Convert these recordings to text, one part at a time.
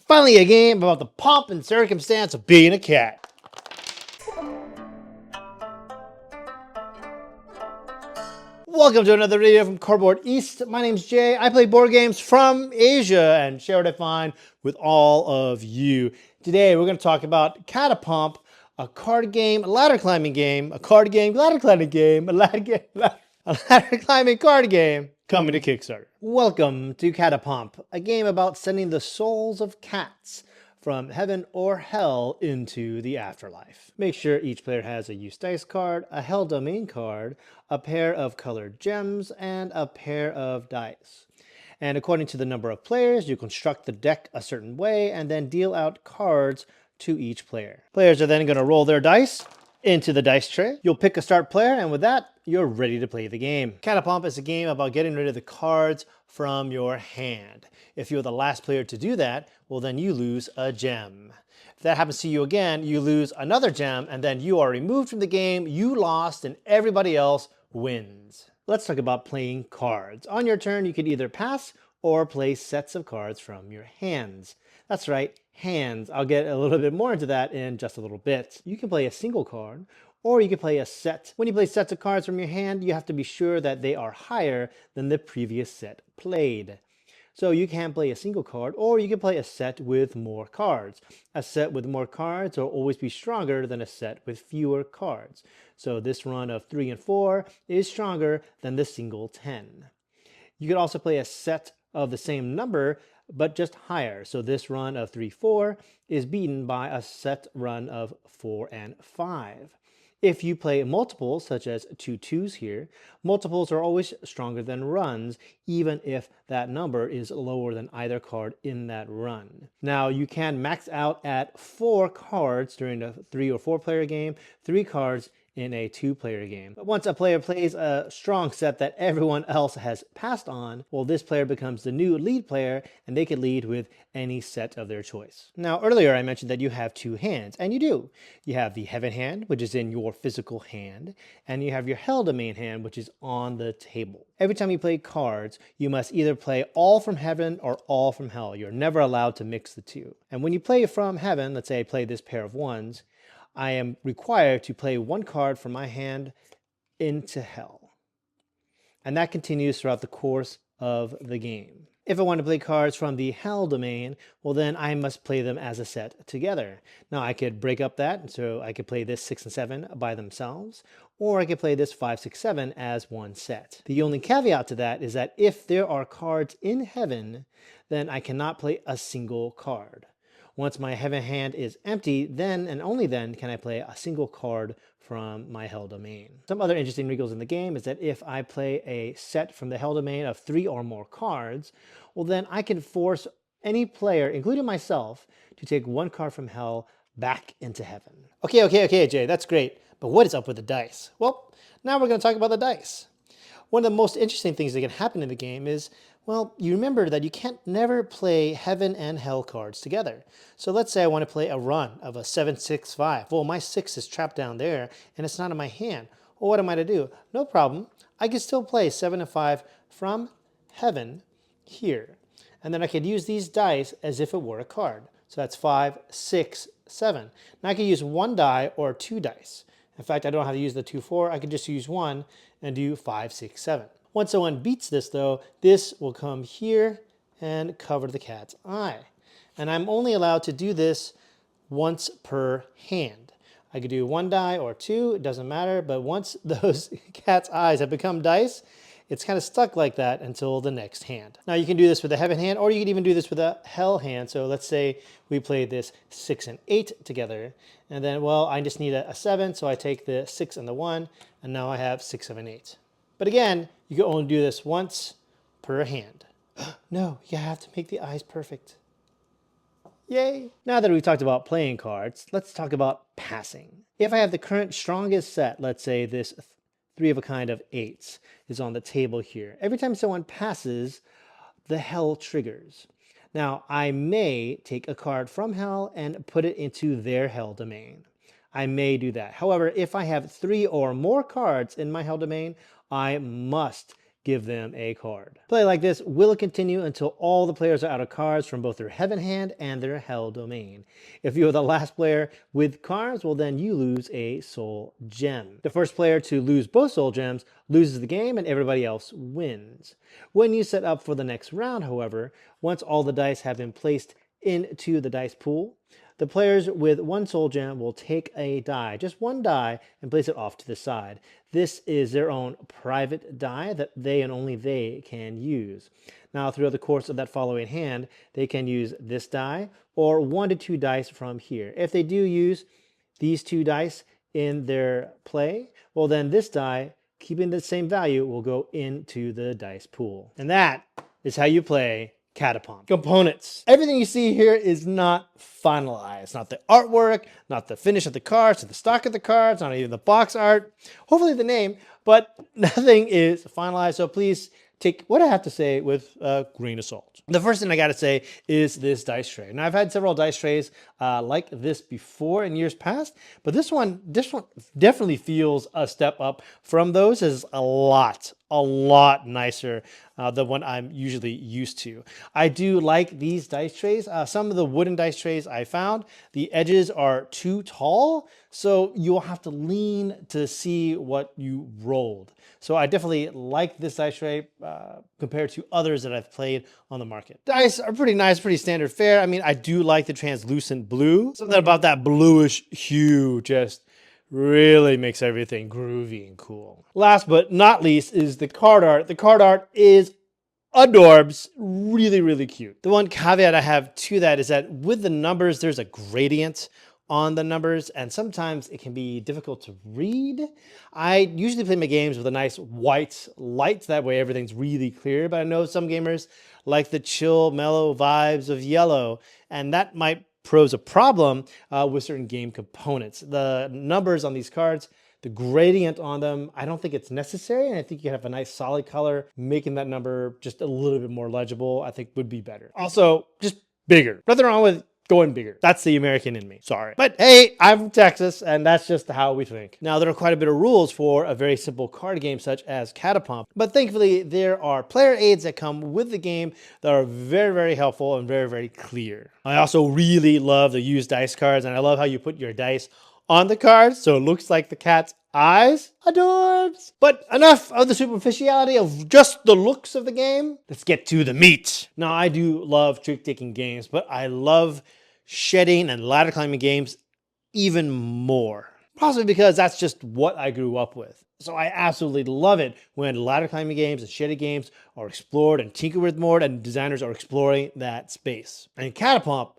Finally, a game about the pomp and circumstance of being a cat. Welcome to another video from Cardboard East. My name's Jay. I play board games from Asia and share what I find with all of you. Today, we're going to talk about Catopomp, a card game, a ladder climbing game, a card game, ladder climbing game, a ladder climbing card game coming to Kickstarter. Welcome to Catopomp, a game about sending the souls of cats from heaven or hell into the afterlife. Make sure each player has a use dice card, a hell domain card, a pair of colored gems, and a pair of dice. And according to the number of players, you construct the deck a certain way and then deal out cards to each player. Players are then going to roll their dice into the dice tray. You'll pick a start player, and with that, you're ready to play the game. Catopomp is a game about getting rid of the cards from your hand. If you're the last player to do that, well, then you lose a gem. If that happens to you again, you lose another gem, and then you are removed from the game, you lost, and everybody else wins. Let's talk about playing cards. On your turn, you can either pass or play sets of cards from your hands. That's right, hands. I'll get a little bit more into that in just a little bit. You can play a single card, or you can play a set. When you play sets of cards from your hand, you have to be sure that they are higher than the previous set played. So you can play a single card, or you can play a set with more cards. A set with more cards will always be stronger than a set with fewer cards. So this run of 3 and 4 is stronger than the single 10. You could also play a set of the same number, but just higher. So this run of 3, 4 is beaten by a set run of 4 and 5. If you play multiples, such as 2 2s here, multiples are always stronger than runs, even if that number is lower than either card in that run. Now, you can max out at 4 cards during a 3 or 4 player game, 3 cards in a 2-player game. But once a player plays a strong set that everyone else has passed on, well, this player becomes the new lead player, and they can lead with any set of their choice. Now, earlier I mentioned that you have 2 hands, and you do. You have the heaven hand, which is in your physical hand, and you have your hell domain hand, which is on the table. Every time you play cards, you must either play all from heaven or all from hell. You're never allowed to mix the two. And when you play from heaven, let's say I play this pair of 1s, I am required to play 1 card from my hand into hell. And that continues throughout the course of the game. If I want to play cards from the hell domain, well, then I must play them as a set together. Now, I could break up that, so I could play this 6 and 7 by themselves, or I could play this 5, 6, 7 as one set. The only caveat to that is that if there are cards in heaven, then I cannot play a single card. Once my heaven hand is empty, then and only then can I play a single card from my hell domain. Some other interesting wrinkles in the game is that if I play a set from the hell domain of 3 or more cards, well, then I can force any player, including myself, to take 1 card from hell back into heaven. Okay, Jay, that's great. But what is up with the dice? Well, now we're going to talk about the dice. One of the most interesting things that can happen in the game is, well, you remember that you can't never play heaven and hell cards together. So let's say I want to play a run of a 7, 6, 5. Well, my 6 is trapped down there and it's not in my hand. Well, what am I to do? No problem. I can still play 7 and 5 from heaven here. And then I could use these dice as if it were a card. So that's 5, 6, 7. Now I can use 1 die or 2 dice. In fact, I don't have to use the 2, 4. I could just use 1 and do 5, 6, 7. Once someone beats this, though, this will come here and cover the cat's eye. And I'm only allowed to do this once per hand. I could do 1 die or 2, it doesn't matter, but once those cat's eyes have become dice, it's kind of stuck like that until the next hand. Now you can do this with a heaven hand, or you can even do this with a hell hand. So let's say we play this 6 and 8 together, and then, well, I just need a 7, so I take the 6 and the 1, and now I have 6, 7, 8. But again, you can only do this once per hand. No, you have to make the eyes perfect. Yay! Now that we've talked about playing cards, let's talk about passing. If I have the current strongest set, let's say this 3 of a kind of 8s is on the table here. Every time someone passes, the hell triggers. Now, I may take a card from hell and put it into their hell domain. I may do that. However, if I have 3 or more cards in my hell domain, I must give them a card. Play like this will continue until all the players are out of cards from both their heaven hand and their hell domain. If you are the last player with cards, well then you lose a soul gem. The first player to lose both soul gems loses the game and everybody else wins. When you set up for the next round, however, once all the dice have been placed into the dice pool, the players with one soul gem will take a die, just one die, and place it off to the side. This is their own private die that they and only they can use. Now, throughout the course of that following hand, they can use this die or 1 to 2 dice from here. If they do use these 2 dice in their play, well then this die, keeping the same value, will go into the dice pool. And that is how you play Catopomp. Components. Everything you see here is not finalized. Not the artwork, not the finish of the cards, not the stock of the cards, not even the box art. Hopefully the name, but nothing is finalized. So please take what I have to say with a grain of salt. The first thing I gotta say is this dice tray. Now I've had several dice trays like this before in years past, but this one definitely feels a step up from those. Is a lot nicer than what I'm usually used to. I do like these dice trays. Some of the wooden dice trays I found, the edges are too tall, so you'll have to lean to see what you rolled. So I definitely like this dice tray compared to others that I've played on the market. Dice are pretty nice, pretty standard fare. I mean, I do like the translucent blue. Something about that bluish hue just really makes everything groovy and cool. Last but not least is the card art. The card art is adorbs, really cute. The one caveat I have to that is that with the numbers, there's a gradient on the numbers, and sometimes it can be difficult to read. I usually play my games with a nice white light, that way everything's really clear, but I know some gamers like the chill, mellow vibes of yellow, and that might pose a problem with certain game components. The numbers on these cards, the gradient on them, I don't think it's necessary, and I think you can have a nice solid color. Making that number just a little bit more legible, I think would be better. Also, just bigger. Nothing wrong with going bigger. That's the American in me. Sorry. But hey, I'm from Texas, and that's just how we think. Now, there are quite a bit of rules for a very simple card game such as Catopomp, but thankfully, there are player aids that come with the game that are very helpful and very clear. I also really love the used dice cards, and I love how you put your dice on the cards so it looks like the cat's eyes. Adorbs. But enough of the superficiality of just the looks of the game. Let's get to the meat. Now, I do love trick-taking games, but I love shedding and ladder climbing games even more. Possibly because that's just what I grew up with. So I absolutely love it when ladder climbing games and shedding games are explored and tinkered with more, and designers are exploring that space. And Catopomp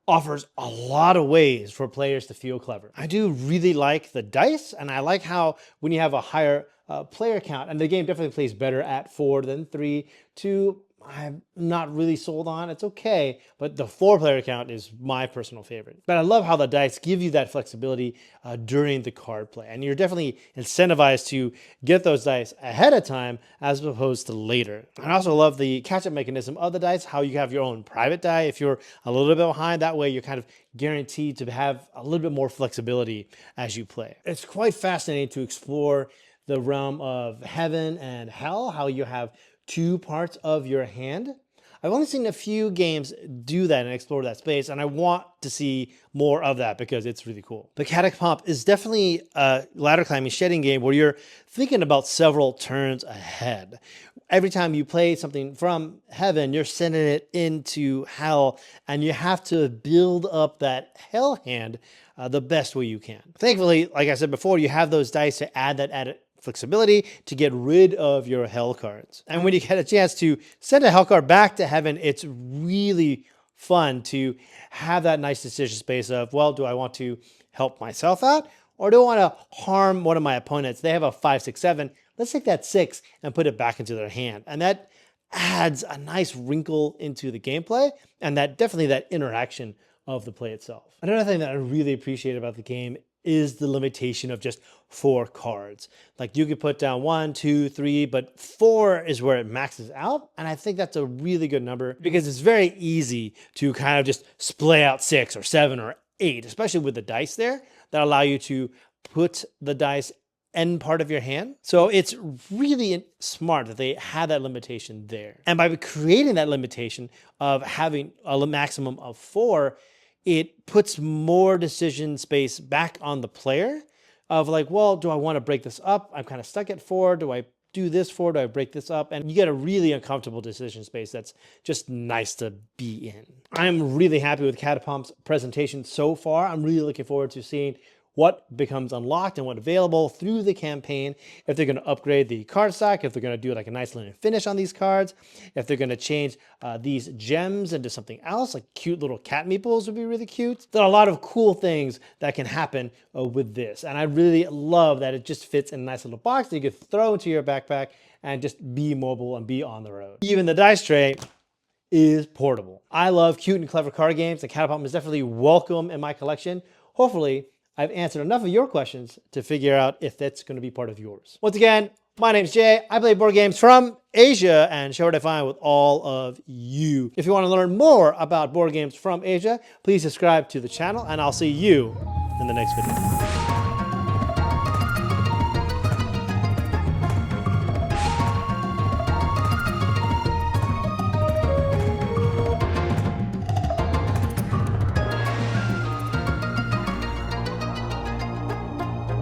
offers a lot of ways for players to feel clever. I do really like the dice, and I like how when you have a higher player count, and the game definitely plays better at 4 than 3, 2, I'm not really sold on. It's okay, but the 4-player count is my personal favorite. But I love how the dice give you that flexibility during the card play, and you're definitely incentivized to get those dice ahead of time as opposed to later. I also love the catch-up mechanism of the dice, how you have your own private die. If you're a little bit behind, that way you're kind of guaranteed to have a little bit more flexibility as you play. It's quite fascinating to explore the realm of heaven and hell, how you have 2 parts of your hand. I've only seen a few games do that and explore that space, and I want to see more of that because it's really cool. The Catopomp is definitely a ladder climbing shedding game where you're thinking about several turns ahead. Every time you play something from heaven, you're sending it into hell, and you have to build up that hell hand the best way you can. Thankfully, like I said before, you have those dice to add that added flexibility to get rid of your hell cards. And when you get a chance to send a hell card back to heaven, it's really fun to have that nice decision space of, well, do I want to help myself out, or do I want to harm one of my opponents? They have a 5, 6, 7. Let's take that 6 and put it back into their hand. And that adds a nice wrinkle into the gameplay, and that definitely that interaction of the play itself. Another thing that I really appreciate about the game is the limitation of just 4 cards. Like you could put down 1, 2, 3, but 4 is where it maxes out. And I think that's a really good number because it's very easy to kind of just splay out 6 or 7 or 8, especially with the dice there that allow you to put the dice end part of your hand. So it's really smart that they had that limitation there. And by creating that limitation of having a maximum of 4, it puts more decision space back on the player of like, well, do I want to break this up? I'm kind of stuck at 4. Do I do this 4? Do I break this up? And you get a really uncomfortable decision space that's just nice to be in. I'm really happy with Catopomp's presentation so far. I'm really looking forward to seeing what becomes unlocked and what's available through the campaign, if they're going to upgrade the card stack, if they're going to do like a nice linen finish on these cards, if they're going to change these gems into something else, like cute little cat meeples would be really cute. There are a lot of cool things that can happen with this. And I really love that it just fits in a nice little box that you could throw into your backpack and just be mobile and be on the road. Even the dice tray is portable. I love cute and clever card games, and Catopomp is definitely welcome in my collection. Hopefully, I've answered enough of your questions to figure out if that's going to be part of yours. Once again, my name's Jay. I play board games from Asia and share what I find with all of you. If you want to learn more about board games from Asia, please subscribe to the channel, and I'll see you in the next video.